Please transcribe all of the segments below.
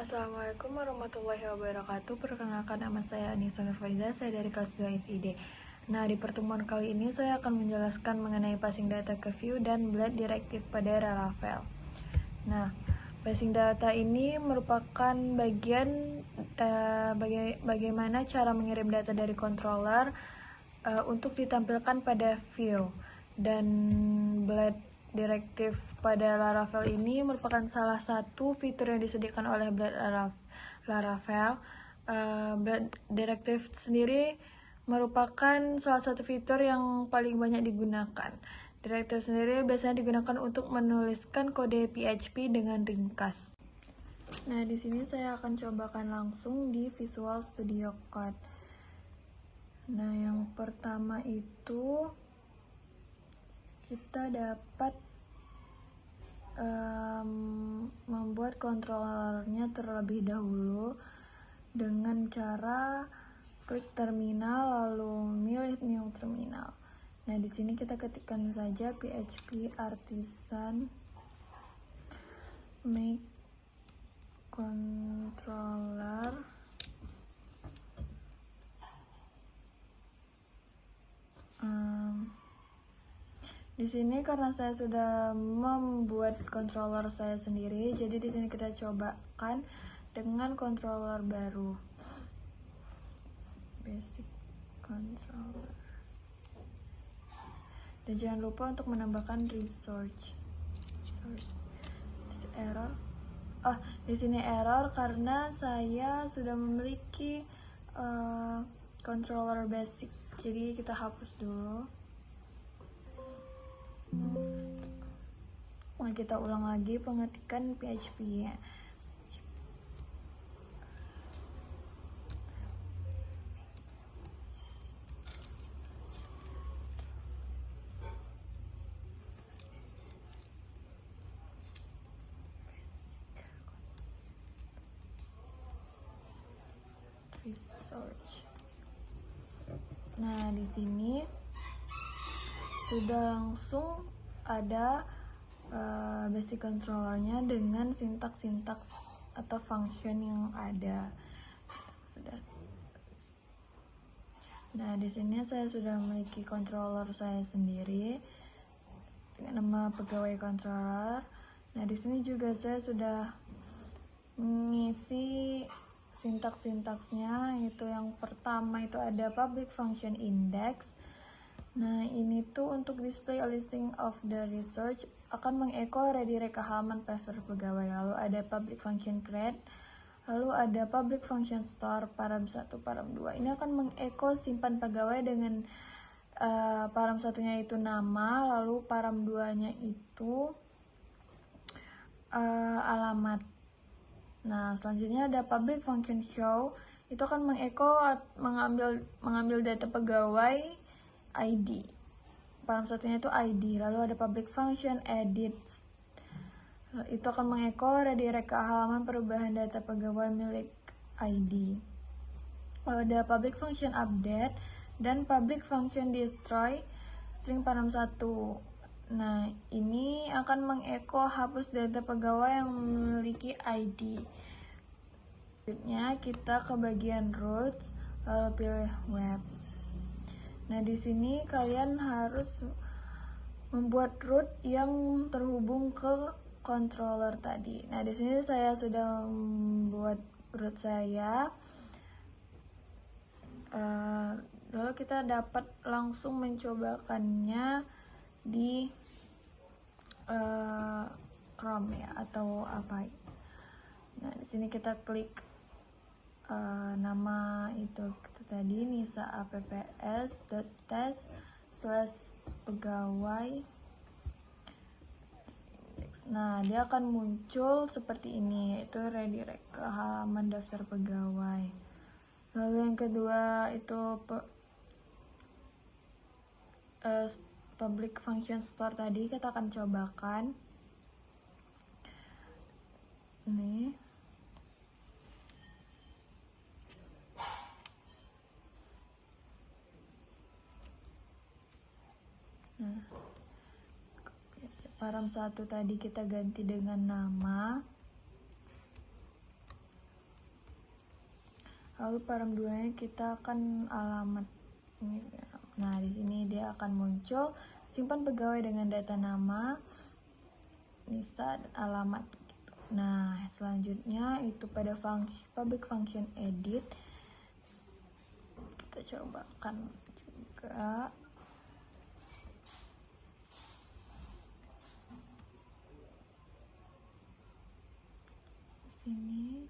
Assalamualaikum warahmatullahi wabarakatuh. Perkenalkan, nama saya Anissa Nurfaiza, saya dari kelas 2 SID. Nah, di pertemuan kali ini saya akan menjelaskan mengenai passing data ke view dan blade directive pada Laravel. Nah, passing data ini merupakan bagian bagaimana cara mengirim data dari controller untuk ditampilkan pada view, dan blade directive pada Laravel ini merupakan salah satu fitur yang disediakan oleh Laravel. Blade directive sendiri merupakan salah satu fitur yang paling banyak digunakan. Directive sendiri biasanya digunakan untuk menuliskan kode PHP dengan ringkas. Nah, di sini saya akan cobakan langsung di Visual Studio Code. Nah, yang pertama itu kita dapat membuat controllernya terlebih dahulu dengan cara klik terminal lalu milih new terminal. Nah, di sini kita ketikkan saja PHP artisan make controller di sini karena saya sudah membuat controller saya sendiri, jadi di sini kita cobakan dengan controller baru, basic controller. Dan jangan lupa untuk menambahkan resource. Error. Di sini error karena saya sudah memiliki controller basic. Jadi kita hapus dulu. Nah, kita ulang lagi pengetikan PHP-nya. Research. Nah, di sini sudah langsung ada basic controllernya dengan sintaks atau function yang ada. Sudah. Nah, di sini saya sudah memiliki controller saya sendiri dengan nama pegawai controller. Nah, di sini juga saya sudah mengisi sintaks-sintaksnya. Itu yang pertama itu ada public function index. Nah, ini tuh untuk display a listing of the research akan mengeko redirect ke halaman prefer pegawai. Lalu ada public function create, lalu ada public function store param 1 param 2. Ini akan mengeko simpan pegawai dengan param satunya itu nama, lalu param 2-nya itu alamat. Nah, selanjutnya ada public function show, itu akan mengeko mengambil data pegawai ID. Param satunya itu ID. Lalu ada public function edit, itu akan mengeko redirect ke halaman perubahan data pegawai milik ID. Lalu ada public function update dan public function destroy string param 1. Nah, ini akan mengeko hapus data pegawai yang memiliki ID. Selanjutnya kita ke bagian roots, lalu pilih web. Nah, di sini kalian harus membuat root yang terhubung ke controller tadi. Nah, di sini saya sudah membuat root saya. Lalu kita dapat langsung mencobakannya di Chrome ya, atau apa. Nah, di sini kita klik nama itu kita tadi, Nisa apps.test/pegawai. Nah, dia akan muncul seperti ini, yaitu redirect ke halaman daftar pegawai. Lalu yang kedua itu public function store tadi kita akan cobakan. Nih. Nah, param 1 tadi kita ganti dengan nama. Lalu param 2-nya kita akan alamat. Nah, di sini dia akan muncul simpan pegawai dengan data nama, NISA, dan alamat. Nah, selanjutnya itu pada public function edit. Kita cobakan juga. Sini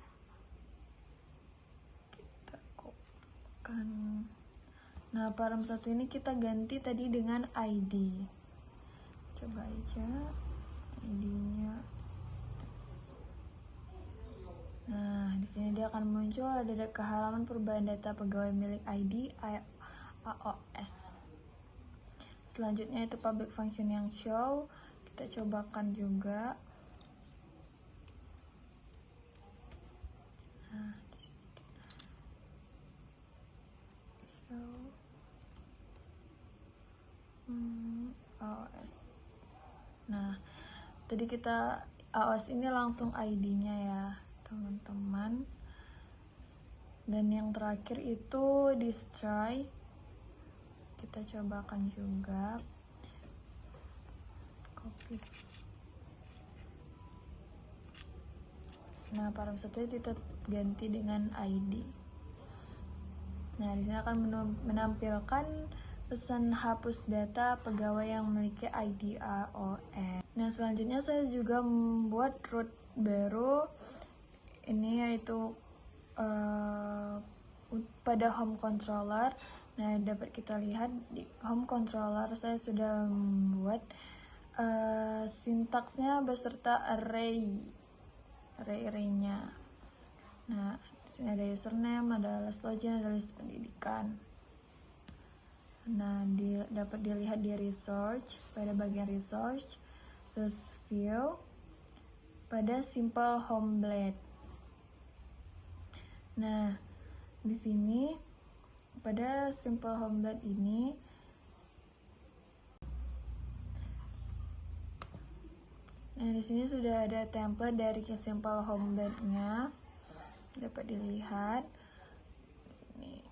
kita kopikan. Nah, param 1 ini kita ganti tadi dengan ID. Coba aja ID-nya. Nah, di sini dia akan muncul ada ke halaman perubahan data pegawai milik ID AOS. Selanjutnya itu public function yang show. Kita cobakan juga. Nah, show AOS. Nah, tadi kita AOS ini langsung ID-nya ya, teman-teman. Dan yang terakhir itu destroy. Kita cobakan juga. Copy. Nah, param 1 kita ganti dengan ID. Nah, di sini akan menampilkan pesan hapus data pegawai yang memiliki ID AOS. Nah, selanjutnya saya juga membuat root baru. Ini yaitu pada home controller. Nah, dapat kita lihat di home controller saya sudah membuat sintaksnya beserta array-nya. Nah, di sini ada username, ada last login, ada list pendidikan. Nah, dapat dilihat di research, pada bagian research, terus view, pada simple home blade. Nah, di sini pada simple home blade ini di sini sudah ada template dari simple home blade-nya, dapat dilihat di sini.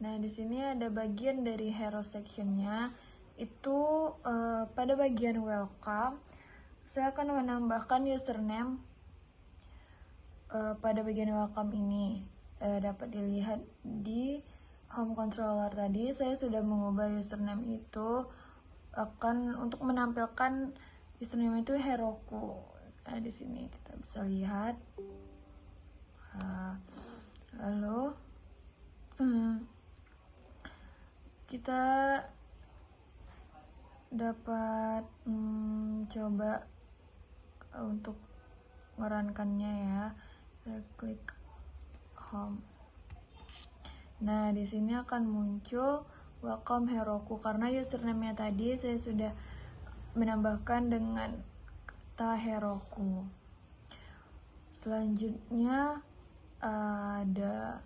Nah, di sini ada bagian dari hero section-nya. Itu pada bagian welcome, saya akan menambahkan username pada bagian welcome ini. Dapat dilihat di home controller tadi saya sudah mengubah username itu akan untuk menampilkan username itu Heroku. Nah, di sini kita bisa lihat. Lalu kita dapat coba untuk merankannya ya. Saya klik home. Nah, di sini akan muncul welcome Heroku karena username-nya tadi saya sudah menambahkan dengan kata Heroku. Selanjutnya ada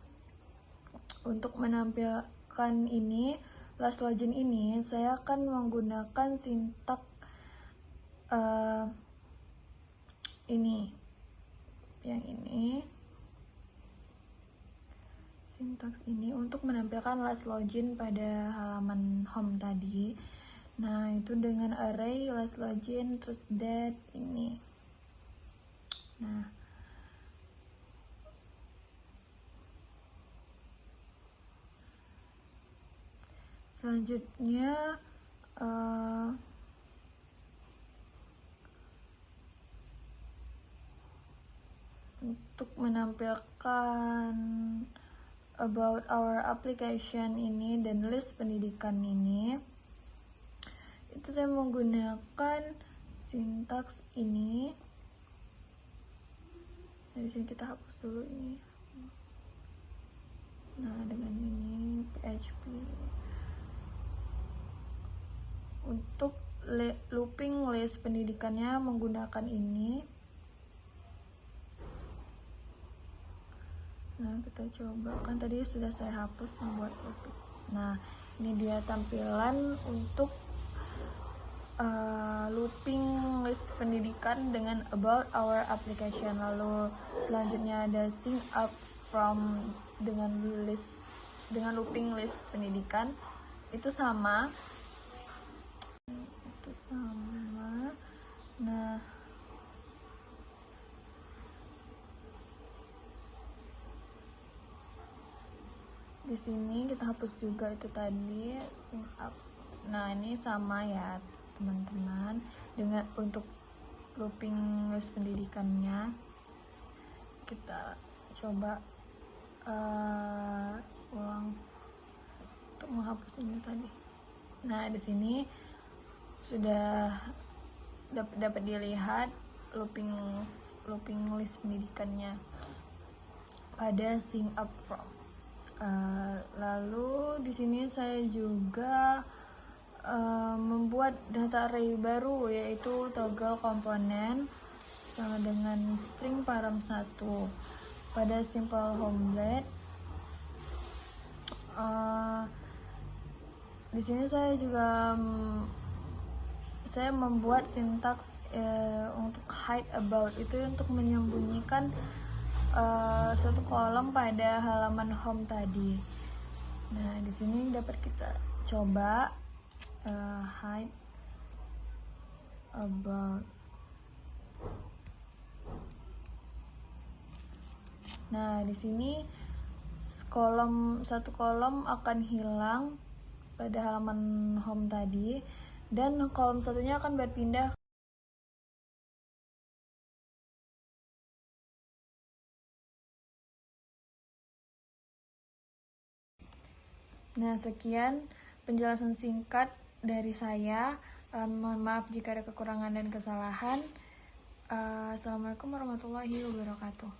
untuk menampilkan ini last login ini saya akan menggunakan sintak ini, yang ini, sintaks ini untuk menampilkan last login pada halaman home tadi. Nah, itu dengan array last login terus date ini. Nah, selanjutnya untuk menampilkan about our application ini dan list pendidikan ini, itu saya menggunakan sintaks ini. Nah, di sini kita hapus dulu ini. Nah, dengan ini PHP untuk looping list pendidikannya menggunakan ini. Nah, kita coba, kan tadi sudah saya hapus membuat looping. Nah, ini dia tampilan untuk looping list pendidikan dengan about our application. Lalu selanjutnya ada sync up from dengan looping list pendidikan itu sama. Nah, di sini kita hapus juga itu tadi sing up. Nah, ini sama ya teman-teman dengan untuk looping list pendidikannya. Kita coba ulang untuk menghapus ini tadi. Nah, di sini sudah dapat dilihat looping list pendidikannya pada sing up from. Lalu di sini saya juga membuat data array baru, yaitu toggle komponen sama dengan string param 1 pada simple homelet. Di sini saya juga membuat sintaks untuk hide about, itu untuk menyembunyikan satu kolom pada halaman home tadi. Nah, di sini dapat kita coba hide about. Nah, di sini satu kolom akan hilang pada halaman home tadi, dan kolom satunya akan berpindah. Nah, sekian penjelasan singkat dari saya. Mohon maaf jika ada kekurangan dan kesalahan. Assalamualaikum warahmatullahi wabarakatuh.